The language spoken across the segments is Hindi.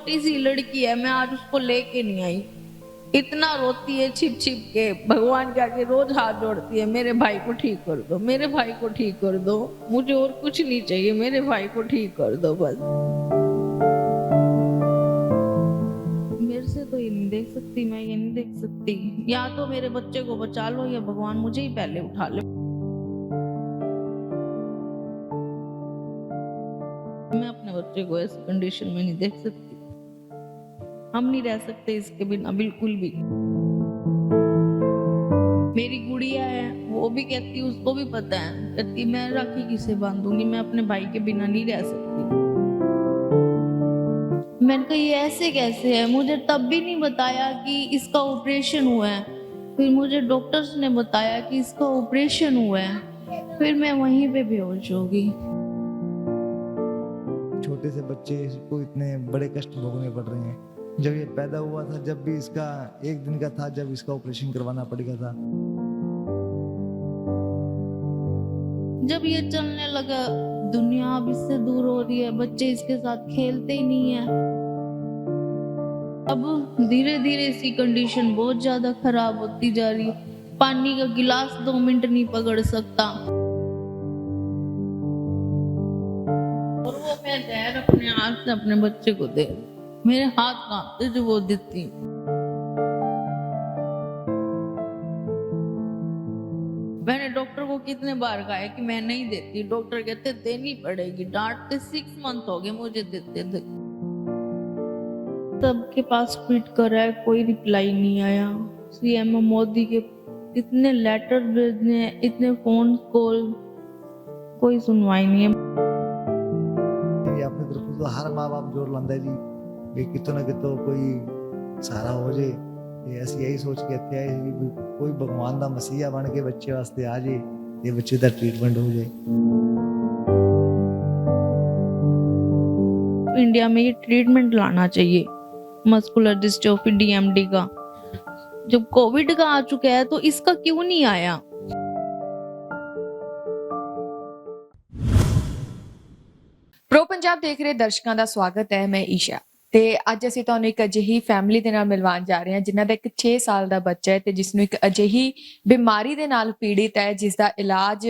छोटी सी लड़की है, मैं आज उसको लेके नहीं आई। इतना रोती है छिप छिप के, भगवान के आगे रोज हाथ जोड़ती है, मेरे भाई को ठीक कर दो, मेरे भाई को ठीक कर दो, मुझे और कुछ नहीं चाहिए, मेरे भाई को ठीक कर दो बस। मेरे से तो ये नहीं देख सकती, मैं ये नहीं देख सकती। या तो मेरे बच्चे को बचा लो या भगवान मुझे ही पहले उठा ले। मैं अपने बच्चे को ऐसी कंडीशन में नहीं देख सकती। हम नहीं रह सकते इसके बिना बिल्कुल भी। मेरी गुड़िया है, वो भी कहती, उसको भी पता है, कहती मैं राखी किसे बांधूंगी, मैं अपने भाई के बिना नहीं रह सकती। मैंने कहा ये ऐसे कैसे है, मुझे तब भी नहीं बताया कि इसका ऑपरेशन हुआ है। फिर मुझे डॉक्टर्स ने बताया कि इसका ऑपरेशन हुआ है, फिर मैं वहीं पे बेहोश हो गई। छोटे से बच्चे को इतने बड़े कष्ट भोगने पड़ रहे हैं। जब ये पैदा हुआ था, जब भी इसका 1 दिन का था, जब इसका ऑपरेशन करवाना पड़ गया था। जब ये चलने लगा, दुनिया अब इससे दूर हो रही है, बच्चे इसके साथ खेलते ही नहीं है। अब धीरे धीरे इसकी कंडीशन बहुत ज्यादा खराब होती जा रही है। पानी का गिलास 2 मिनट नहीं पकड़ सकता। और वो मैं जहर अपने हाथ से अपने बच्चे को दे, मेरे हाथ कांपते जो वो देती। मैंने डॉक्टर को कितने बार कहा है कि मैं नहीं देती, डॉक्टर कहते देनी पड़ेगी, डांटते। 6 मंथ हो गए मुझे देते थे। सबके पास ट्वीट कर रहा है, कोई रिप्लाई नहीं आया। सीएम मोदी के इतने लेटर भेजने, इतने फोन कॉल, कोई सुनवाई नहीं है। ये अपनी तरफ तो हर माँ बाप जोर लांदा जी भी कितो ना कितो कोई सहारा हो जाए। ये ऐसी यही सोच के इत्थे आए कि कोई भगवान दा मसीहा बन के बच्चे वास्ते आ जाए, ये बच्चे दा ट्रीटमेंट हो जाए। इंडिया में ये ट्रीटमेंट लाना चाहिए मस्कुलर डिस्ट्रोफी डीएमडी का। जब कोविड का आ चुका है तो इसका क्यों नहीं आया? ਪ੍ਰੋ ਪੰਜਾਬ ਦੇਖ ਰਹੇ ਦਰਸ਼ਕਾਂ ਦਾ ਸਵਾਗਤ ਹੈ। ਮੈਂ ਈਸ਼ਾ ਤੇ ਅੱਜ ਅਸੀਂ ਤੁਹਾਨੂੰ ਇੱਕ ਅਜਿਹੀ ਫੈਮਿਲੀ ਦੇ ਨਾਲ ਮਿਲਵਾਉਣ ਜਾ ਰਹੇ ਹਾਂ ਜਿਨ੍ਹਾਂ ਦਾ ਇੱਕ 6 ਸਾਲ ਦਾ ਬੱਚਾ ਹੈ ਤੇ ਜਿਸ ਨੂੰ ਇੱਕ ਅਜਿਹੀ ਬਿਮਾਰੀ ਦੇ ਨਾਲ ਪੀੜਿਤ ਹੈ ਜਿਸ ਦਾ ਇਲਾਜ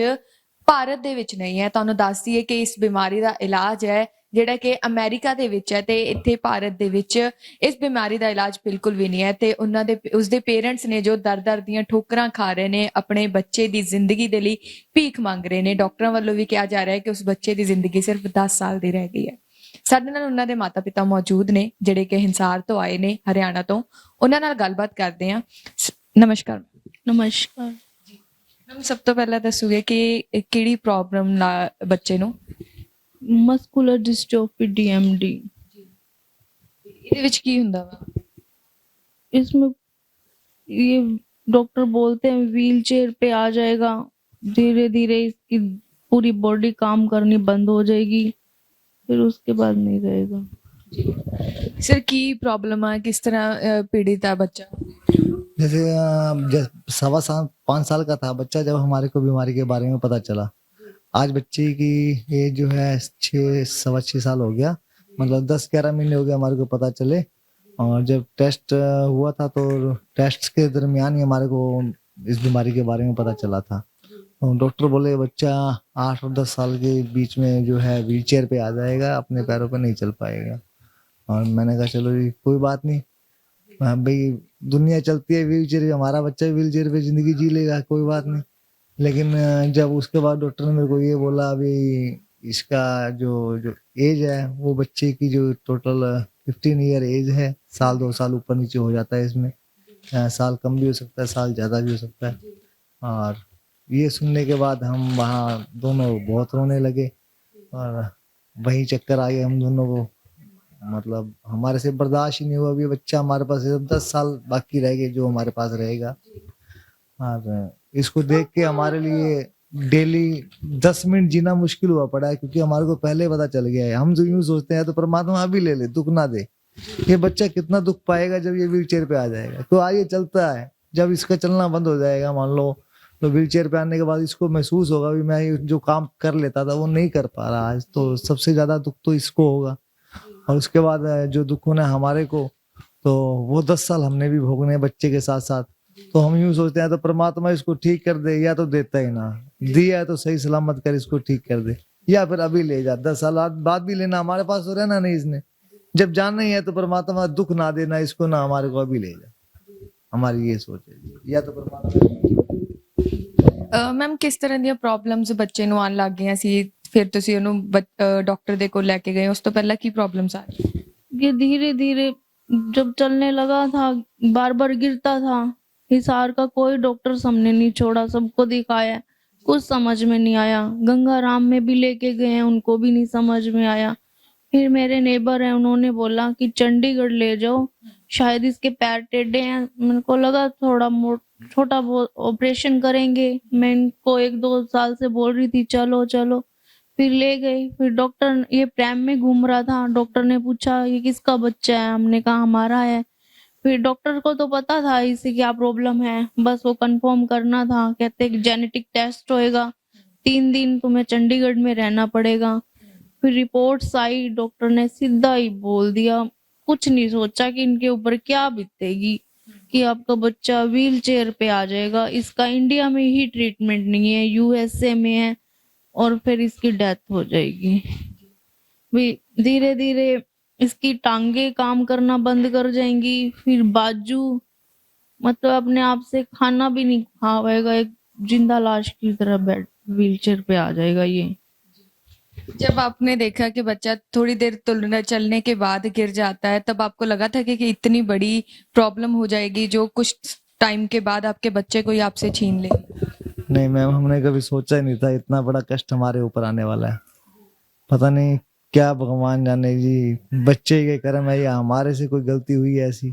ਭਾਰਤ ਦੇ ਵਿੱਚ ਨਹੀਂ ਹੈ। ਤੁਹਾਨੂੰ ਦੱਸ ਦਈਏ ਕਿ ਇਸ ਬਿਮਾਰੀ ਦਾ ਇਲਾਜ ਹੈ ਜਿਹੜਾ ਕਿ ਅਮਰੀਕਾ ਦੇ ਵਿੱਚ ਹੈ ਤੇ ਇੱਥੇ ਭਾਰਤ ਦੇ ਵਿੱਚ ਇਸ ਬਿਮਾਰੀ ਦਾ ਇਲਾਜ ਬਿਲਕੁਲ ਵੀ ਨਹੀਂ ਹੈ ਤੇ ਉਹਨਾਂ ਦੇ ਉਸਦੇ ਪੇਰੈਂਟਸ ਨੇ ਜੋ ਦਰ ਦੀਆਂ ਠੋਕਰਾਂ ਖਾ ਰਹੇ ਨੇ, ਆਪਣੇ ਬੱਚੇ ਦੀ ਜ਼ਿੰਦਗੀ ਦੇ ਲਈ ਭੀਖ ਮੰਗ ਰਹੇ ਨੇ। ਡਾਕਟਰਾਂ ਵੱਲੋਂ ਵੀ ਕਿਹਾ ਜਾ ਰਿਹਾ ਹੈ ਕਿ ਉਸ ਬੱਚੇ ਦੀ ਜ਼ਿੰਦਗੀ ਸਿਰਫ 10 ਸਾਲ ਦੀ ਰਹਿ ਗਈ ਹੈ। ਸਾਡੇ ਨਾਲ ਉਹਨਾਂ ਦੇ ਮਾਤਾ ਪਿਤਾ ਮੌਜੂਦ ਨੇ ਜਿਹੜੇ ਕਿ ਹਿੰਸਾਰ ਤੋਂ ਆਏ ਨੇ, ਹਰਿਆਣਾ ਤੋਂ। ਉਹਨਾਂ ਨਾਲ ਗੱਲਬਾਤ ਕਰਦੇ ਹਾਂ। ਨਮਸਕਾਰ। ਨਮਸਕਾਰ ਜੀ ਮੈਮ, ਸਭ ਤੋਂ ਪਹਿਲਾਂ ਦੱਸੋਗੇ ਕਿ ਕਿਹੜੀ ਪ੍ਰੋਬਲਮ ਨਾਲ ਬੱਚੇ ਨੂੰ? Muscular dystrophy DMD. ਇਹਦੇ ਵਿੱਚ ਕੀ ਹੁੰਦਾ ਵਾ? इसमें ये डॉक्टर बोलते हैं व्हील चेयर पे आ जाएगा, धीरे धीरे इसकी पूरी बॉडी काम करनी बंद हो जाएगी, फिर उसके बाद नहीं रहेगा। सर की प्रॉब्लम है, किस तरह पीड़ित है बच्चा? जैसे 5 साल का था बच्चा जब हमारे को बीमारी के बारे में पता चला। आज बच्चे की एज जो है 6 साल हो गया, मतलब 10-11 महीने हो गए हमारे को पता चले। और जब टेस्ट हुआ था तो टेस्ट के दरमियान ही हमारे को इस बीमारी के बारे में पता चला था। डॉक्टर बोले बच्चा 8 और 10 साल के बीच में जो है व्हील चेयर पे आ जाएगा, अपने पैरों पे नहीं चल पाएगा। और मैंने कहा चलो जी कोई बात नहीं भाई, दुनिया चलती है व्हील चेयर, हमारा बच्चा व्हील चेयर पे जिंदगी जी लेगा, कोई बात नहीं। लेकिन जब उसके बाद डॉक्टर ने मेरे को ये बोला अभी इसका जो एज है वो बच्चे की जो टोटल 15 ईयर एज है, 1-2 साल ऊपर नीचे हो जाता है इसमें, साल कम भी हो सकता है, साल ज़्यादा भी हो सकता है। और ये सुनने के बाद हम वहाँ दोनों बहुत रोने लगे और वही चक्कर आ गए हम दोनों को। मतलब हमारे से बर्दाश्त ही नहीं हुआ। अभी बच्चा हमारे पास 10 साल बाकी रह गए जो हमारे पास रहेगा। और इसको देख के हमारे लिए डेली 10 मिनट जीना मुश्किल हुआ पड़ा है, क्योंकि हमारे को पहले पता चल गया है। हम जो यूं सोचते हैं तो परमात्मा अभी ले ले, दुख ना दे। ये बच्चा कितना दुख पाएगा जब ये व्हील चेयर पे आ जाएगा। तो आगे चलता है, जब इसका चलना बंद हो जाएगा मान लो, तो व्हील चेयर पे आने के बाद इसको महसूस होगा भी मैं जो काम कर लेता था वो नहीं कर पा रहा आज, तो सबसे ज्यादा दुख तो इसको होगा। और उसके बाद जो दुख होना है हमारे को, तो वो 10 साल हमने भी भोगने हैं बच्चे के साथ साथ। तो हम यूं सोचते हैं तो परमात्मा इसको ठीक कर दे, या तो देता ही ना, दिया है तो सही सलामत कर इसको ठीक कर दे, या फिर अभी ले जा, 10 साल बाद भी लेना, हमारे पास तो रहना नहीं इसने। जब जानना ही है तो परमात्मा दुख ना देना इसको, ना हमारे को अभी ले जा। हमारी ये सोच है जी। या तो परमात्मा। ਮੈਮ ਕਿਸ ਤਰ੍ਹਾਂ ਦੀਆਂ ਪ੍ਰੋਬਲਮਸ ਬੱਚੇ ਨੂੰ ਆਉਣ ਲੱਗ ਗਈਆਂ ਸੀ ਫਿਰ ਤੁਸੀਂ ਉਹਨੂੰ ਡਾਕਟਰ ਦੇ ਕੋਲ ਲੈ ਕੇ ਗਏ ਉਸ ਤੋਂ ਪਹਿਲਾਂ ਕੀ ਪ੍ਰੋਬਲਮਸ ਆ ਰਹੀਆਂ ये धीरे धीरे जब चलने लगा था, बार बार गिरता था। हिसार का कोई डॉक्टर हमने नहीं छोड़ा, सबको दिखाया, कुछ समझ में नहीं आया। गंगाराम में भी लेके गए हैं, उनको भी नहीं समझ में आया। फिर मेरे नेबर हैं, उन्होंने बोला कि चंडीगढ़ ले जाओ, शायद इसके पैर टेढ़े हैं। मेरे को लगा थोड़ा छोटा बहुत ऑपरेशन करेंगे। मैं इनको 1-2 साल से बोल रही थी चलो चलो, फिर ले गए। फिर डॉक्टर, ये प्रैम में घूम रहा था, डॉक्टर ने पूछा ये किसका बच्चा है, हमने कहा हमारा है। फिर डॉक्टर को तो पता था इसे क्या प्रॉब्लम है, बस वो कंफर्म करना था। कहते जेनेटिक टेस्ट होएगा, 3 दिन तुम्हें चंडीगढ़ में रहना पड़ेगा। फिर रिपोर्ट्स आई, डॉक्टर ने सीधा ही बोल दिया, कुछ नहीं सोचा कि इनके ऊपर क्या बीतेगी, कि आपका बच्चा व्हील चेयर पे आ जाएगा। इसका इंडिया में ही ट्रीटमेंट नहीं है, यूएसए में है, और फिर इसकी डेथ हो जाएगी। भी धीरे धीरे इसकी टांगे काम करना बंद कर जाएंगी, फिर बाजू, मतलब अपने आप से खाना भी नहीं खा पाएगा, एक जिंदा लाश की तरह बेड व्हीलचेयर पे आ जाएगा ये। जब आपने देखा कि बच्चा थोड़ी देर चलने के बाद गिर जाता है, तब आपको लगा था कि इतनी बड़ी प्रॉब्लम हो जाएगी जो कुछ टाइम के बाद आपके बच्चे को ही आपसे छीन ले? नहीं मैम, हमने कभी सोचा ही नहीं था इतना बड़ा कष्ट हमारे ऊपर आने वाला है। पता नहीं क्या भगवान जाने जी, बच्चे के कर्म है या हमारे से कोई गलती हुई है ऐसी,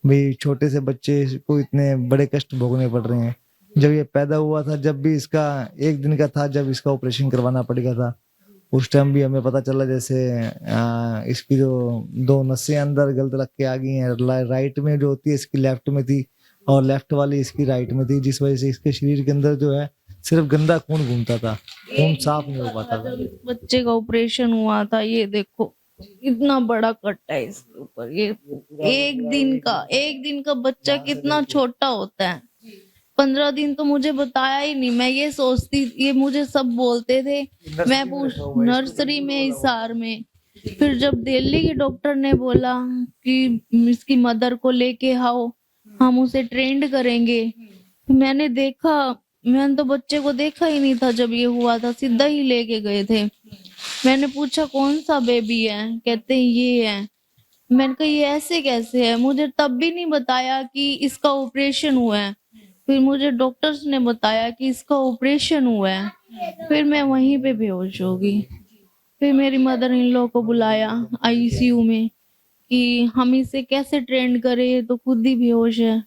भाई छोटे से बच्चे को इतने बड़े कष्ट भोगने पड़ रहे हैं। जब ये पैदा हुआ था, जब भी इसका 1 दिन का था, जब इसका ऑपरेशन करवाना पड़ेगा था, उस टाइम भी हमें पता चला जैसे इसकी जो 2 नसें अंदर गलत लग के आ गई हैं। राइट में जो होती है इसकी लेफ्ट में थी, और लेफ्ट वाली इसकी राइट में थी, जिस वजह से इसके शरीर के अंदर जो है सिर्फ गंदा खून घूमता था, खून साफ नहीं हो पाता था। जब बच्चे का ऑपरेशन हुआ था, ये देखो इतना बड़ा कट है इसके ऊपर। ये एक दिन का बच्चा कितना छोटा होता है। 15 दिन तो मुझे बताया ही नहीं। मैं ये सोचती, ये मुझे सब बोलते थे, मैं नर्सरी में, हिसार में। फिर जब दिल्ली के डॉक्टर ने बोला कि इसकी मदर को लेके आओ, हम उसे ट्रेंड करेंगे, मैंने देखा, मैंने तो बच्चे को देखा ही नहीं था जब ये हुआ था, सीधा ही लेके गए थे। मैंने पूछा कौन सा बेबी है, कहते ये है। मैंने कहा ये ऐसे कैसे है, मुझे तब भी नहीं बताया कि इसका ऑपरेशन हुआ है। फिर मुझे डॉक्टर्स ने बताया कि इसका ऑपरेशन हुआ है। फिर मैं वहीं पे बेहोश हो गई। फिर मेरी मदर इन लॉ को बुलाया आईसीयू में कि हम इसे कैसे ट्रेंड करें, ये तो खुद ही बेहोश है।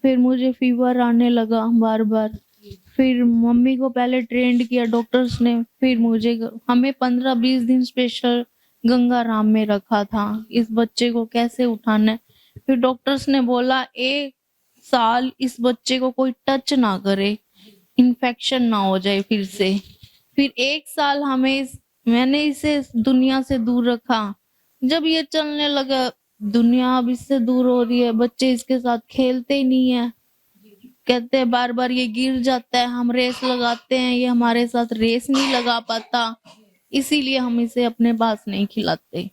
फिर मुझे फीवर आने लगा बार बार। फिर मम्मी को पहले ट्रेंड किया डॉक्टर्स ने, फिर हमें 15-20 दिन स्पेशल गंगाराम में रखा था, इस बच्चे को कैसे उठाना है। फिर डॉक्टर्स ने बोला 1 साल इस बच्चे को कोई टच ना करे, इन्फेक्शन ना हो जाए फिर से। फिर 1 साल मैंने इसे दुनिया से दूर रखा। जब ये चलने लगा, दुनिया अब इससे दूर हो रही है, बच्चे इसके साथ खेलते ही नहीं है। कहते हैं बार बार ये गिर जाता है, हम रेस लगाते हैं, ये हमारे साथ रेस नहीं लगा पाता, इसीलिए हम इसे अपने पास नहीं खिलाते।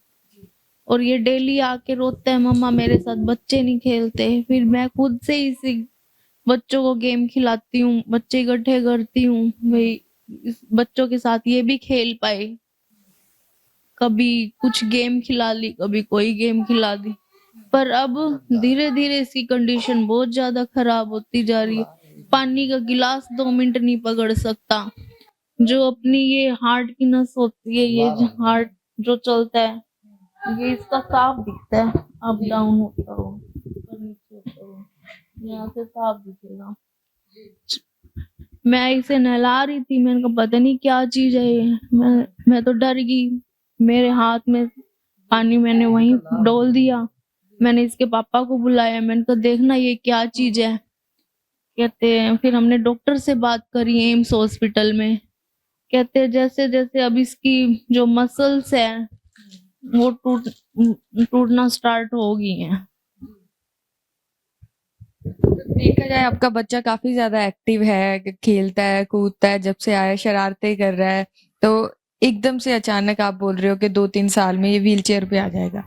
और ये डेली आके रोता है, मम्मा मेरे साथ बच्चे नहीं खेलते। फिर मैं खुद से इसी बच्चों को गेम खिलाती हूँ, बच्चे इकट्ठे करती हूँ, भाई इस बच्चों के साथ ये भी खेल पाए। कभी कुछ गेम खिला ली, कभी कोई गेम खिला दी। पर अब धीरे धीरे इसकी कंडीशन बहुत ज्यादा खराब होती जा रही है। पानी का गिलास 2 मिनट नहीं पकड़ सकता। जो अपनी ये हार्ट की नस होती है, ये हार्ट जो चलता है, ये इसका साफ दिखता है, अप डाउन होता हो, ऊपर नीचे होता हो, यहाँ से साफ दिखेगा। मैं इसे नहला रही थी, मैंने कहा पता नहीं क्या चीज है ये। मैं तो डर गई। मेरे हाथ में पानी मैंने वहीं डोल दिया। मैंने इसके पापा को बुलाया, मैंने कहा देखना ये क्या चीज है। कहते हैं, फिर हमने डॉक्टर से बात करी एम्स हॉस्पिटल में। कहते हैं जैसे जैसे अब इसकी जो मसल्स है वो टूटना स्टार्ट हो गई हैं। देखा जाए आपका बच्चा काफी ज्यादा एक्टिव है, खेलता है, कूदता है, जब से आया शरारतें कर रहा है, तो एकदम से अचानक आप बोल रहे हो कि 2-3 साल में ये व्हील चेयर पे आ जाएगा।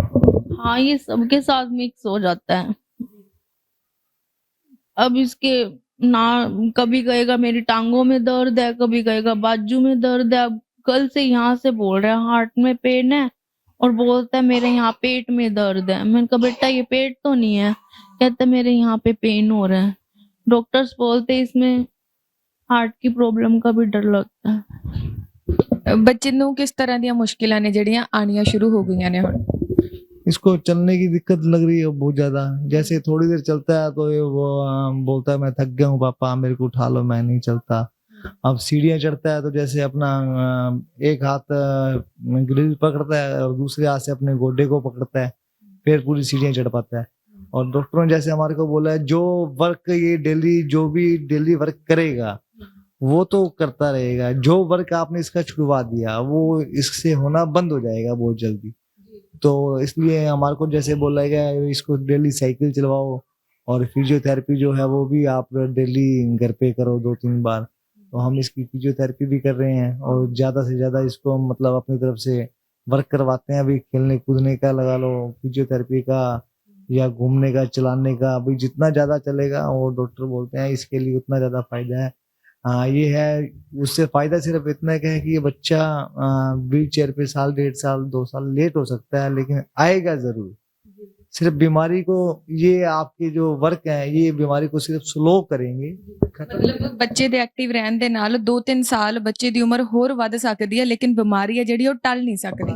हाँ, ये सबके साथ मिक्स हो जाता है। अब इसके ना कभी कहेगा मेरी टांगों में दर्द है, कभी कहेगा बाजू में दर्द है। अब कल से यहाँ से बोल रहा है हार्ट में पेन है, और बोलता है मेरे यहाँ पेट में दर्द है। मैंने कहा बेटा ये पेट तो नहीं है, कहता है मेरे यहाँ पे पेन हो रहा है। डॉक्टर्स बोलते हैं इसमें हार्ट की प्रॉब्लम का भी डर लगता है। ਬੱਚੇ ਨੂੰ ਕਿਸ ਤਰ੍ਹਾਂ ਦੀਆਂ ਮੁਸ਼ਕਿਲਾਂ ਨੇ ਜਿਹੜੀਆਂ ਆਣੀਆਂ ਸ਼ੁਰੂ ਹੋ ਗਈਆਂ ਨੇ ਹੁਣ? इसको चलने की दिक्कत लग रही है बहुत ज्यादा। जैसे थोड़ी देर चलता है तो ये वो बोलता है मैं थक गया हूँ पापा, मेरे को उठा लो, मैं नहीं चलता। अब सीढ़ियाँ चढ़ता है तो जैसे अपना एक हाथ ग्रिल पकड़ता है और दूसरे हाथ से अपने गोडे को पकड़ता है, फिर पूरी सीढ़ियाँ चढ़ पाता है। और डॉक्टरों ने जैसे हमारे को बोला है जो वर्क ये डेली जो भी डेली वर्क करेगा वो तो करता रहेगा, जो वर्क आपने इसका छुड़वा दिया वो इससे होना बंद हो जाएगा बहुत जल्दी। तो इसलिए हमारे को जैसे बोला गया है इसको डेली साइकिल चलवाओ, और फिजियोथेरेपी जो है वो भी आप डेली घर पे करो 2-3 बार। तो हम इसकी फिजियोथेरेपी भी कर रहे हैं और ज्यादा से ज्यादा इसको मतलब अपनी तरफ से वर्क करवाते हैं। अभी खेलने कूदने का लगा लो, फिजियोथेरेपी का, या घूमने का, चलाने का। अभी जितना ज्यादा चलेगा वो डॉक्टर बोलते हैं इसके लिए उतना ज्यादा फायदा है। हाँ ये है, उससे फायदा सिर्फ इतना क्या है कि ये बच्चा व्हील चेयर पे साल, 1.5 साल, 2 साल लेट हो सकता है, लेकिन आएगा जरूर। सिर्फ बीमारी को, ये आपके जो वर्क है ये बीमारी को सिर्फ स्लो करेंगे। ਮਤਲਬ ਬੱਚੇ ਦੇ ਐਕਟਿਵ ਰਹਿਣ ਦੇ ਨਾਲ 2-3 ਸਾਲ ਬੱਚੇ ਦੀ ਉਮਰ ਹੋਰ ਵੱਧ ਸਕਦੀ ਹੈ, ਲੇਕਿਨ ਬਿਮਾਰੀ ਹੈ ਜਿਹੜੀ ਉਹ ਟਲ ਨਹੀਂ ਸਕਦੀ।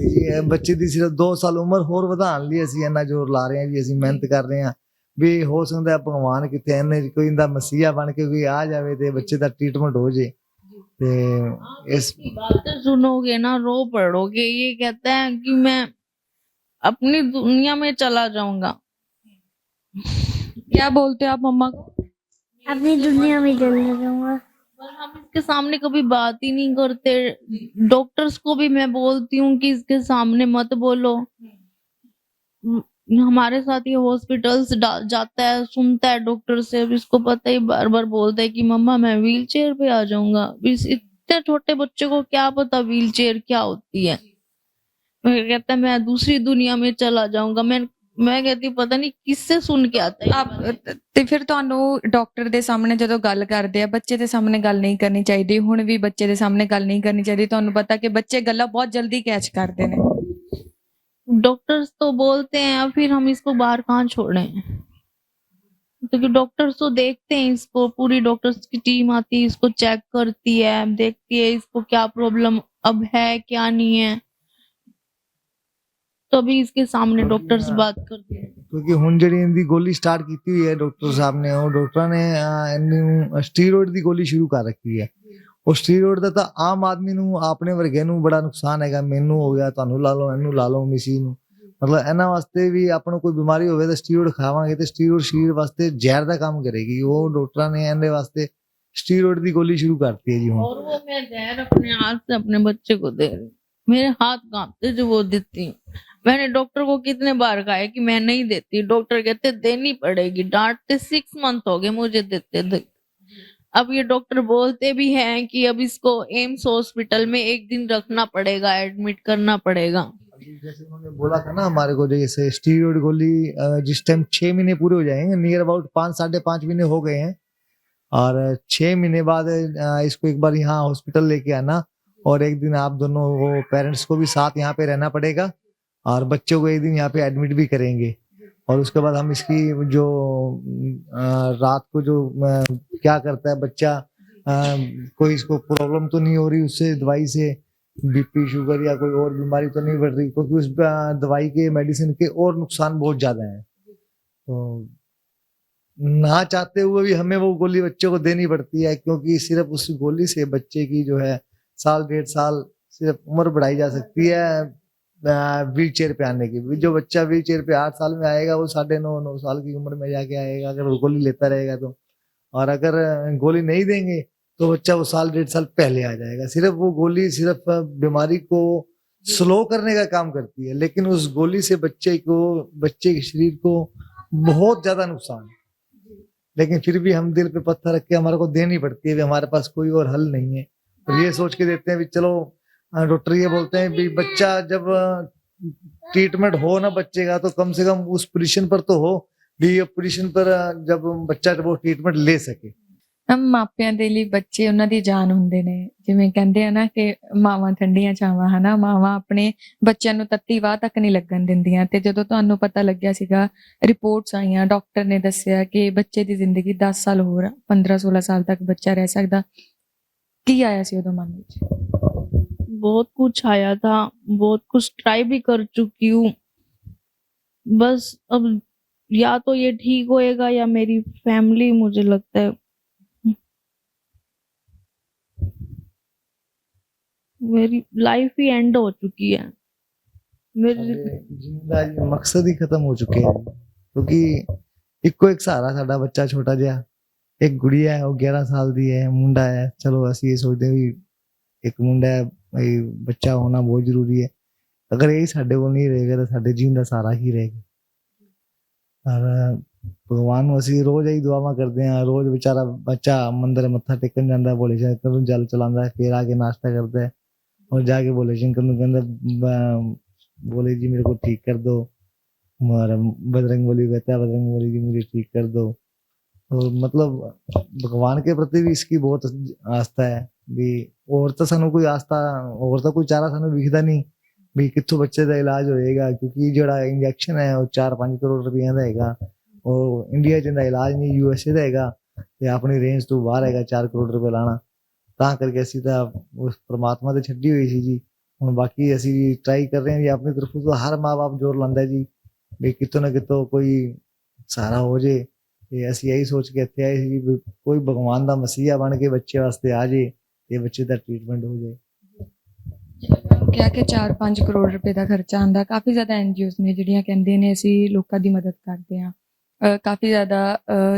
ਜੀ ਬੱਚੇ ਦੀ ਸਿਰਫ 2 ਸਾਲ ਉਮਰ ਹੋਰ ਵਧਾਉਣ ਲਈ ਅਸੀਂ ਇੰਨਾ ਜ਼ੋਰ ਲਾ ਰਹੇ ਹਾਂ ਜੀ, ਅਸੀਂ ਮਿਹਨਤ ਕਰ ਰਹੇ ਹਾਂ ਵੀ ਹੋ ਸਕਦਾ ਭਗਵਾਨ ਕਿਤੇ ਇਹਨੇ ਕੋਈ ਇਹਦਾ ਮਸੀਹਾ ਬਣ ਕੇ ਕੋਈ ਆ ਜਾਵੇ ਤੇ ਬੱਚੇ ਦਾ ਟ੍ਰੀਟਮੈਂਟ ਹੋ ਜੇ। ਤੇ इस बातें सुनोगे ना रो पड़ोगे। ये कहता है कि मैं अपनी दुनिया में चला जाऊंगा। क्या बोलते हो आप मम्मा को? अपनी दुनिया में चला जाऊंगा। पर हम इसके सामने कभी बात ही नहीं करते। डॉक्टर्स को भी मैं बोलती हूँ कि इसके सामने मत बोलो। हमारे साथ ये हॉस्पिटल्स जाता है, सुनता है डॉक्टर से। अब इसको पता ही बार बार बोलता है कि मम्मा मैं व्हील चेयर पे आ जाऊंगा। इस इतने छोटे बच्चे को क्या पता व्हील चेयर क्या होती है। मैं कहता है मैं दूसरी दुनिया में चला जाऊंगा। मैं कहती हूँ पता नहीं किससे सुन के आता है। ਆਪ ਤੇ ਫਿਰ ਤੁਹਾਨੂੰ ਡਾਕਟਰ ਦੇ ਸਾਹਮਣੇ ਜਦੋਂ ਗੱਲ ਕਰਦੇ ਆ, ਬੱਚੇ ਦੇ ਸਾਹਮਣੇ ਗੱਲ ਨਹੀਂ ਕਰਨੀ ਚਾਹੀਦੀ, ਹੁਣ ਵੀ ਬੱਚੇ ਦੇ ਸਾਹਮਣੇ ਗੱਲ ਨਹੀਂ ਕਰਨੀ ਚਾਹੀਦੀ। ਤੁਹਾਨੂੰ ਪਤਾ ਕਿ ਬੱਚੇ ਗੱਲਾਂ ਬਹੁਤ ਜਲਦੀ ਕੈਚ ਕਰਦੇ ਨੇ। डॉक्टर्स तो बोलते हैं, अब फिर हम इसको बाहर कहाँ छोड़ें, क्योंकि डॉक्टर्स तो देखते हैं इसको। पूरी डॉक्टर्स की टीम आती है, इसको चेक करती है, देखती है इसको क्या प्रॉब्लम अब है क्या नहीं है, तभी इसके सामने डॉक्टर्स बात करते हैं। ਕਿਉਂਕਿ ਹੁਣ ਜਿਹੜੀ ਇਹਦੀ ਗੋਲੀ ਸਟਾਰਟ ਕੀਤੀ ਹੋਈ ਹੈ ਡਾਕਟਰ ਸਾਹਿਬ ਨੇ, ਉਹ ਡਾਕਟਰਾਂ ਨੇ ਇਹਨੂੰ ਸਟੀਰੋਇਡ ਦੀ ਗੋਲੀ ਸ਼ੁਰੂ ਕਰ ਰੱਖੀ ਹੈ। ਉਹ ਸਟੀਰੋਇਡ ਦਾ ਤਾਂ ਆਮ ਆਦਮੀ ਨੂੰ, ਆਪਣੇ ਵਰਗੇ ਨੂੰ ਬੜਾ ਨੁਕਸਾਨ ਹੈਗਾ। ਮੈਨੂੰ ਹੋ ਗਿਆ, ਤੁਹਾਨੂੰ ਲਾ ਲਓ, ਇਹਨੂੰ ਲਾ ਲਓ, ਮਿਸੀ ਨੂੰ। ਮਤਲਬ ਇਹਨਾਂ ਵਾਸਤੇ ਵੀ ਆਪਾਂ ਨੂੰ ਕੋਈ ਬਿਮਾਰੀ ਹੋਵੇ ਤਾਂ ਸਟੀਰੋਇਡ ਖਾਵਾਂਗੇ ਤੇ ਸਟੀਰੋਇਡ ਸਰੀਰ ਵਾਸਤੇ ਜ਼ਹਿਰ ਦਾ ਕੰਮ ਕਰੇਗੀ। ਉਹ ਡਾਕਟਰਾਂ ਨੇ ਇਹਦੇ ਵਾਸਤੇ स्टीरॉयड की गोली शुरू करती है जी। और वो मैं जहर अपने हाथ से अपने बच्चे को दे रही, मेरे हाथ कांपते जो वो देती हूँ। मैंने डॉक्टर को कितने बार कहा है कि मैं नहीं देती, डॉक्टर कहते देनी पड़ेगी, डांटते। 6 मंथ हो गए मुझे देते। अब ये डॉक्टर बोलते भी हैं कि अब इसको एम्स हॉस्पिटल में 1 दिन रखना पड़ेगा, एडमिट करना पड़ेगा। जैसे उन्होंने बोला था ना हमारे को, जैसे स्टीरॉयड गोली जिस टाइम 6 महीने पूरे हो जाएंगे, नियर अबाउट 5-5.5 महीने हो गए हैं, और 6 महीने बाद इसको एक बार यहाँ हॉस्पिटल लेके आना, और एक दिन आप दोनों वो पेरेंट्स को भी साथ यहाँ पे रहना पड़ेगा, और बच्चों को एक दिन यहाँ पे एडमिट भी करेंगे। और उसके बाद हम इसकी जो रात को जो क्या करता है बच्चा, कोई इसको प्रॉब्लम तो नहीं हो रही उससे, दवाई से बीपी शुगर या कोई और बीमारी तो नहीं बढ़ रही, क्योंकि उस दवाई के मेडिसिन के और नुकसान बहुत ज्यादा है। तो ना चाहते हुए भी हमें वो गोली बच्चों को देनी पड़ती है, क्योंकि सिर्फ उस गोली से बच्चे की जो है 1-1.5 साल सिर्फ उम्र बढ़ाई जा सकती है व्हील चेयर पे आने की। जो बच्चा व्हील चेयर पे 8 साल में आएगा वो 9.5 साल की उम्र में जाके आएगा, अगर वो गोली लेता रहेगा तो। और अगर गोली नहीं देंगे तो बच्चा वो 1-1.5 साल पहले आ जाएगा। सिर्फ वो गोली सिर्फ बीमारी को स्लो करने का काम करती है, लेकिन उस गोली से बच्चे के शरीर को बहुत ज्यादा नुकसान है। लेकिन फिर भी हम दिल पे पत्थर रख के हमारे को देनी पड़ती है, भी हमारे पास कोई और हल नहीं है। और ये सोच के देते हैं भी चलो, डॉक्टर ये बोलते हैं भी बच्चा जब ट्रीटमेंट हो ना बच्चे का, तो कम से कम उस पोजीशन पर तो हो भी, ये पोजीशन पर जब ਬੱਚਾ वो ट्रीटमेंट ले सके। ਹਮ ਮਾਪਿਆਂ ਦੇ ਲਈ ਬੱਚੇ ਉਹਨਾਂ ਦੀ ਜਾਨ ਹੁੰਦੇ ਨੇ, ਜਿਵੇਂ ਕਹਿੰਦੇ ਆ ਨਾ ਕਿ ਮਾਵਾਂ ਠੰਡੀਆਂ ਛਾਵਾਂ, ਹਨਾ, ਮਾਵਾਂ ਆਪਣੇ ਬੱਚਿਆਂ ਨੂੰ ਤੱਤੀ ਵਾਹ ਤੱਕ ਨਹੀਂ ਲੱਗਣ ਦਿੰਦੀਆਂ। ਤੇ ਜਦੋਂ ਤੁਹਾਨੂੰ ਪਤਾ ਲੱਗਿਆ ਸੀਗਾ, ਰਿਪੋਰਟਸ ਆਈਆਂ, ਡਾਕਟਰ ਨੇ ਦੱਸਿਆ ਕਿ ਬੱਚੇ ਦੀ ਜ਼ਿੰਦਗੀ 10 ਸਾਲ ਹੋਰ, 15-16 ਸਾਲ ਤੱਕ ਬੱਚਾ ਰਹਿ ਸਕਦਾ, ਕੀ ਆਇਆ ਸੀ ਉਦੋਂ ਮਨ ਵਿੱਚ? बहुत कुछ आया था, बहुत कुछ ट्राई भी कर चुकी हूँ। बस अब या तो ये ठीक होएगा या मेरी फैमिली, मुझे लगता है मेरी लाइफ ही एंड हो चुकी है। मेरी जिंदा मकसद ही खत्म हो चुके हैं, क्योंकि ਇੱਕੋ ਇੱਕ ਸਹਾਰਾ ਸਾਡਾ ਬੱਚਾ ਛੋਟਾ ਜਿਹਾ, ਇੱਕ ਗੁੜੀਆ ਹੈ, ਉਹ 11 ਸਾਲ ਦੀ ਹੈ, ਮੁੰਡਾ ਹੈ। ਚਲੋ ਅਸੀਂ ਇਹ ਸੋਚਦੇ ਵੀ ਇੱਕ ਮੁੰਡਾ ਹੈ, ਇਹ ਬੱਚਾ ਹੋਣਾ ਬਹੁਤ ਜ਼ਰੂਰੀ ਹੈ। ਅਗਰ ਇਹ ਸਾਡੇ ਕੋਲ ਨਹੀਂ ਰਹੇਗਾ ਤਾਂ ਸਾਡੇ ਜੀਣ ਦਾ ਸਹਾਰਾ ਹੀ ਰਹੇਗਾ। ਔਰ ਭਗਵਾਨ ਨੂੰ ਅਸੀਂ ਰੋਜ਼ ਇਹੀ ਦੁਆਵਾਂ ਕਰਦੇ ਹਾਂ। ਰੋਜ਼ ਵਿਚਾਰਾ ਬੱਚਾ ਮੰਦਰ ਮੱਥਾ ਟੇਕਣ ਜਾਂਦਾ, ਭੋਲੇ ਸ਼ੰਕਰ ਨੂੰ ਜਲ ਚਲਾਉਂਦਾ, ਫਿਰ ਆ ਕੇ ਨਾਸ਼ਤਾ ਕਰਦਾ ਹੈ और जाके भोले शंकर ਨੂੰ ਕਹਿੰਦਾ बोले जी मेरे को ठीक कर दो। हमारा बजरंग बली कहता है बजरंग बली जी मुझे ठीक कर दो। तो मतलब भगवान के प्रति भी इसकी बहुत आस्था है भी। और तो सानू कोई आस्था, और तो कोई चारा सानू विखदा नहीं भी कित्थों बच्चे का इलाज होएगा, क्योंकि जोड़ा इंजेक्शन है वो 4-5 करोड़ रुपया का हैगा। और इंडिया च इंदा इलाज नहीं, यूएसए का हैगा ते अपनी रेंज तो बाहर हैगा 4 करोड़ रुपया लाना। ਤਾਂ ਕਰਕੇ ਅਸੀਂ ਤਾਂ ਉਸ ਪ੍ਰਮਾਤਮਾ ਤੇ ਛੱਡੀ ਹੋਈ ਸੀ ਜੀ। ਹੁਣ ਬਾਕੀ ਅਸੀਂ ਟਰਾਈ ਕਰ ਰਹੇ ਹਾਂ ਜੀ ਆਪਣੀ ਤਰਫੋਂ ਤੋਂ। ਹਰ ਮਾਂ-ਬਾਪ ਜ਼ੋਰ ਲਾਉਂਦਾ ਜੀ ਵੀ ਕਿਤੋਂ ਨਾ ਕਿਤੋਂ ਕੋਈ ਸਹਾਰਾ ਹੋ ਜੇ। ਤੇ ਅਸੀਂ ਇਹੀ ਸੋਚ ਕੇ ਇੱਥੇ ਆਏ ਸੀ ਵੀ ਕੋਈ ਭਗਵਾਨ ਦਾ ਮਸੀਹਾ ਬਣ ਕੇ ਬੱਚੇ ਵਾਸਤੇ ਆ ਜੇ ਤੇ ਬੱਚੇ ਦਾ ਟ੍ਰੀਟਮੈਂਟ ਹੋ ਜਾਏ। ਕਿਹਾ ਕਿ 4-5 ਕਰੋੜ ਰੁਪਏ ਦਾ ਖਰਚਾ ਆਉਂਦਾ। ਕਾਫੀ ਜ਼ਿਆਦਾ ਐਨਜੀਓਜ਼ ਨੇ ਜਿਹੜੀਆਂ ਕਹਿੰਦੇ ਨੇ ਅਸੀਂ ਲੋਕਾਂ ਦੀ ਮਦਦ ਕਰਦੇ ਹਾਂ। ਕਾਫੀ ਜ਼ਿਆਦਾ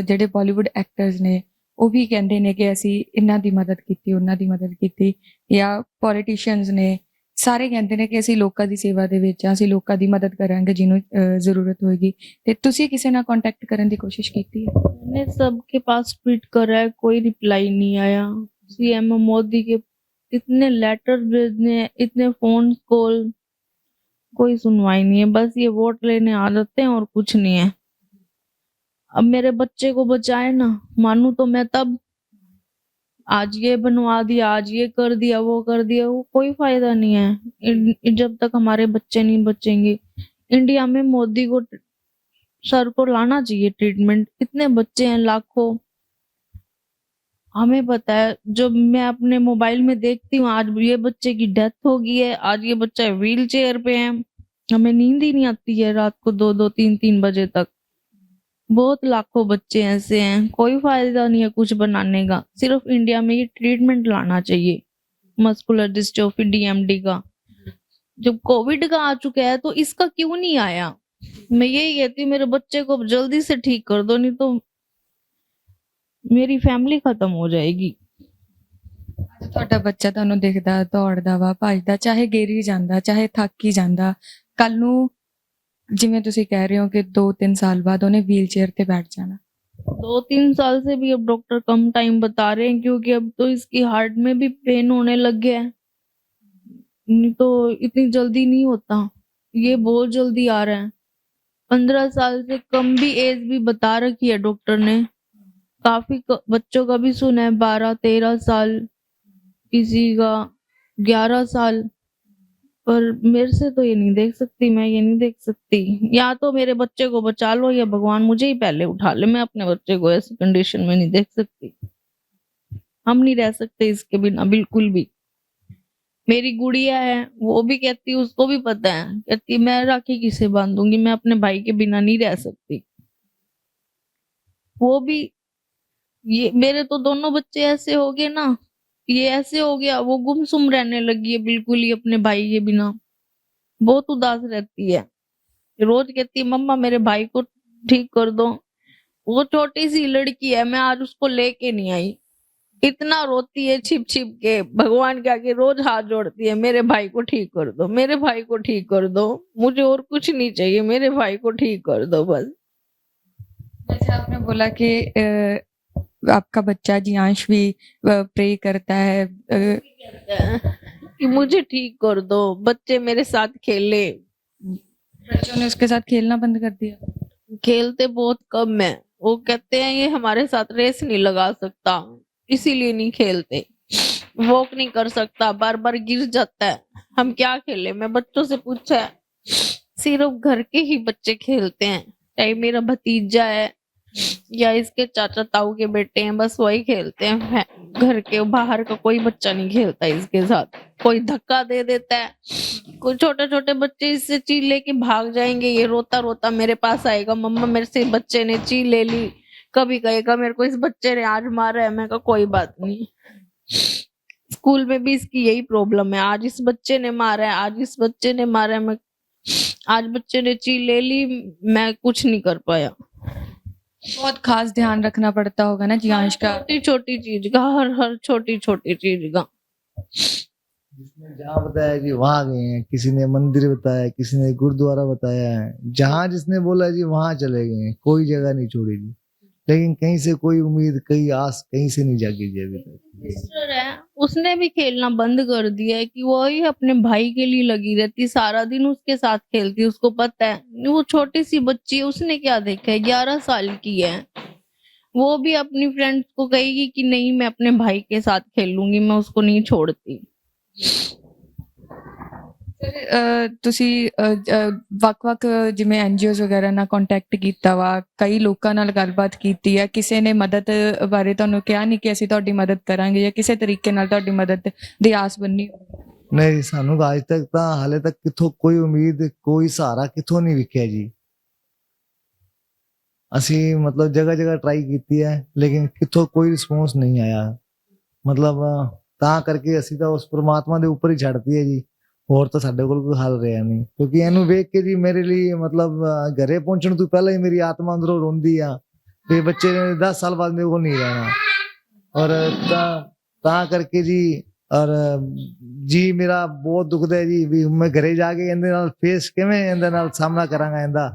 ਜਿਹੜੇ ਬਾਲੀਵੁੱਡ ਐਕਟਰਸ ਨੇ ਉਹ ਵੀ ਕਹਿੰਦੇ ਨੇ ਕਿ ਅਸੀਂ ਇਹਨਾਂ ਦੀ ਮਦਦ ਕੀਤੀ, ਉਹਨਾਂ ਦੀ ਮਦਦ ਕੀਤੀ, ਜਾਂ ਪੋਲੀਟੀਸ਼ੀਅਨਸ ਨੇ, ਸਾਰੇ ਕਹਿੰਦੇ ਨੇ ਕਿ ਅਸੀਂ ਲੋਕਾਂ ਦੀ ਸੇਵਾ ਦੇ ਵਿੱਚ ਆ, ਅਸੀਂ ਲੋਕਾਂ ਦੀ ਮਦਦ ਕਰਾਂਗੇ ਜਿਹਨੂੰ ਜ਼ਰੂਰਤ ਹੋਏਗੀ। ਤੇ ਤੁਸੀਂ ਕਿਸੇ ਨਾਲ ਕੰਟੈਕਟ ਕਰਨ ਦੀ ਕੋਸ਼ਿਸ਼ ਕੀਤੀ ਹੈ? मैंने सबके पास ट्वीट करा है, कोई रिप्लाई नहीं आया। सीएम मोदी के इतने लेटर भेजने, इतने फोन कॉल, कोई सुनवाई नहीं है। बस ये वोट लेने आ जाते हैं और कुछ नहीं है। अब मेरे बच्चे को बचाए ना, मानू तो मैं तब आज ये बनवा दिया, आज ये कर दिया, वो कर दिया, वो कोई फायदा नहीं है जब तक हमारे बच्चे नहीं बचेंगे। इंडिया में मोदी को, सर को लाना चाहिए ट्रीटमेंट। इतने बच्चे हैं लाखों, हमें पता है। जब मैं अपने मोबाइल में देखती हूँ आज ये बच्चे की डेथ हो गई है, आज ये बच्चा व्हील चेयर पे है, हमें नींद ही नहीं आती है रात को 2-2, 3-3 बजे तक। बहुत लाखों बच्चे ऐसे हैं, कोई फायदा नहीं है कुछ बनाने का। सिर्फ इंडिया में ये ट्रीटमेंट लाना चाहिए मस्कुलर डिस्ट्रोफी डीएमडी का। जब कोविड का आ चुका है तो इसका क्यों नहीं आया? मैं यही कहती हूँ मेरे बच्चे को जल्दी से ठीक कर दो, नहीं तो मेरी फैमिली खत्म हो जाएगी। ਅੱਜ ਤੁਹਾਡਾ ਬੱਚਾ ਤੁਹਾਨੂੰ ਦਿਖਦਾ, ਦੌੜਦਾ ਵਾ, ਭੱਜਦਾ, ਚਾਹੇ ਗੇਰੀ ਜਾਂਦਾ, ਚਾਹੇ ਥੱਕ ਹੀ ਜਾਂਦਾ, ਕੱਲ ਨੂੰ ਜਿਵੇਂ ਤੁਸੀਂ ਕਹਿ ਰਹੇ ਹੋ ਕਿ 2-3 ਸਾਲ ਬਾਅਦ ਉਹਨੇ ਵੀਲ ਚੇयर ਤੇ ਬੈਠ जाना। 2-3 साल से भी अब डॉक्टर कम टाइम बता रहे हैं, क्योंकि अब तो इसकी हार्ट में भी पेन होने लग गया है। नहीं तो इतनी जल्दी नहीं होता, ये बहुत जल्दी आ रहा है। 15 साल से कम भी एज भी बता रखी है डॉक्टर ने। काफी बच्चों का भी सुना है 12-13 साल, किसी का 11 साल। पर मेरे से तो ये नहीं देख सकती, मैं ये नहीं देख सकती। या तो मेरे बच्चे को बचा लो या भगवान मुझे ही पहले उठा ले। मैं अपने बच्चे को ऐसी कंडीशन में नहीं देख सकती। हम नहीं रह सकते इसके बिना बिल्कुल भी। मेरी गुड़िया है, वो भी कहती, उसको भी पता है, कहती मैं राखी किसे बांधूंगी, मैं अपने भाई के बिना नहीं रह सकती। वो भी, ये मेरे तो दोनों बच्चे ऐसे हो गए ना, ये ऐसे हो गया, वो गुमसुम रहने लगी है बिल्कुल ही अपने भाई के बिना। बहुत उदास रहती है, रोज कहती है मम्मा मेरे भाई को ठीक कर दो। वो छोटी सी लड़की है, मैं आज उसको लेके नहीं आई। इतना रोती है छिप छिप के, भगवान के आगे रोज हाथ जोड़ती है, मेरे भाई को ठीक कर दो, मेरे भाई को ठीक कर दो, मुझे और कुछ नहीं चाहिए, मेरे भाई को ठीक कर दो बस। जैसे आपने बोला कि आपका बच्चा जियांश भी प्रे करता है कि मुझे ठीक कर दो, बच्चे मेरे साथ खेले। बच्चों ने उसके साथ खेलना बंद कर दिया। खेलते बहुत कम है, वो कहते हैं ये हमारे साथ रेस नहीं लगा सकता, इसीलिए नहीं खेलते, वॉक नहीं कर सकता, बार बार गिर जाता है, हम क्या खेले। मैं बच्चों से पूछा है, सिर्फ घर के ही बच्चे खेलते हैं, चाहे मेरा भतीजा है या इसके चाचा ताऊ के बेटे हैं, बस वही खेलते हैं। घर के बाहर का कोई बच्चा नहीं खेलता इसके साथ। कोई धक्का दे देता है, कोई छोटे छोटे बच्चे इससे चीज लेके भाग जाएंगे, ये रोता रोता मेरे पास आएगा, मम्मा मेरे से बच्चे ने चीज ले ली, कभी कहेगा मेरे को इस बच्चे ने आज मारा है, मैं कहा कोई बात नहीं। स्कूल में भी इसकी यही प्रॉब्लम है, आज इस बच्चे ने मारा है, आज इस बच्चे ने मारा है, मैं आज बच्चे ने चीज ले ली, मैं कुछ नहीं कर पाया। बहुत खास ध्यान रखना पड़ता होगा ना जियांश का। छोटी छोटी चीज का, हर छोटी छोटी चीज का। जिसने जहाँ बताया जी वहां गए हैं, किसी ने मंदिर बताया, किसी ने गुरुद्वारा बताया है, जहाँ जिसने बोला जी वहां चले गए हैं, कोई जगह नहीं छोड़ी जी। लेकिन कहीं से कोई उम्मीद, कहीं आस कहीं से नहीं जागी जी अभी तक। सिस्टर है, उसने भी खेलना बंद कर दिया है, कि वो ही अपने भाई के लिए लगी रहती, सारा दिन उसके साथ खेलती, उसको पता है वो छोटी सी बच्ची है, उसने क्या देखा है, 11 साल की है, वो भी अपनी फ्रेंड्स को कहेगी कि नहीं मैं अपने भाई के साथ खेलूंगी, मैं उसको नहीं छोड़ती। ਤੁਸੀਂ ਵੱਖ-ਵੱਖ ਜਿਵੇਂ ਐਨਜੀਓਜ਼ ਵਗੈਰਾ ਨਾਲ ਕੰਟੈਕਟ ਕੀਤਾ ਵਾ, ਕਈ ਲੋਕਾਂ ਨਾਲ ਗੱਲਬਾਤ ਕੀਤੀ ਹੈ, ਕਿਸੇ ਨੇ ਮਦਦ ਬਾਰੇ ਤੁਹਾਨੂੰ ਕਿਹਾ ਨਹੀਂ ਕਿ ਅਸੀਂ ਤੁਹਾਡੀ ਮਦਦ ਕਰਾਂਗੇ ਜਾਂ ਕਿਸੇ ਤਰੀਕੇ ਨਾਲ ਤੁਹਾਡੀ ਮਦਦ ਦੀ ਆਸ ਬੰਨੀ? नहीं, सानू आज तक हाले तक किथों कोई उम्मीद, कोई सहारा किथों नहीं विख्या जी। ਅਸੀਂ मतलब जगह जगह ट्राई की है, लेकिन किथों कोई रिस्पॉन्स नहीं आया। मतलब ਤਾਂ ਕਰਕੇ ਅਸੀਂ ਤਾਂ ਉਸ ਪ੍ਰਮਾਤਮਾ ਦੇ ਉੱਪਰ ਹੀ ਛੱਡਤੀ ਹੈ ਜੀ, ਹੋਰ ਤਾਂ ਸਾਡੇ ਕੋਲ ਕੋਈ ਹੱਲ ਰਿਹਾ ਨਹੀਂ। ਕਿਉਂਕਿ ਇਹਨੂੰ ਵੇਖ ਕੇ ਜੀ ਮੇਰੇ ਲਈ मतलब ਘਰੇ ਪਹੁੰਚਣ ਤੋਂ ਪਹਿਲਾਂ ਹੀ ਮੇਰੀ ਆਤਮਾ ਅੰਦਰੋਂ ਰੋਂਦੀ ਆ ਕਿ ਬੱਚੇ ਨੇ 10 ਸਾਲ ਬਾਅਦ ਮੇਰੇ ਕੋਲ ਨਹੀਂ ਰਹਿਣਾ। ਔਰ ਤਾਂ ਕਰਕੇ ਜੀ, ਔਰ ਜੀ ਮੇਰਾ ਬਹੁਤ ਦੁਖਦਾ ਹੈ ਜੀ ਵੀ ਮੈਂ ਘਰੇ ਜਾ ਕੇ ਇਹਦੇ ਨਾਲ ਫੇਸ ਕਿਵੇਂ ਇਹਦੇ ਨਾਲ ਸਾਹਮਣਾ ਕਰਾਂਗਾ ਇਹਦਾ।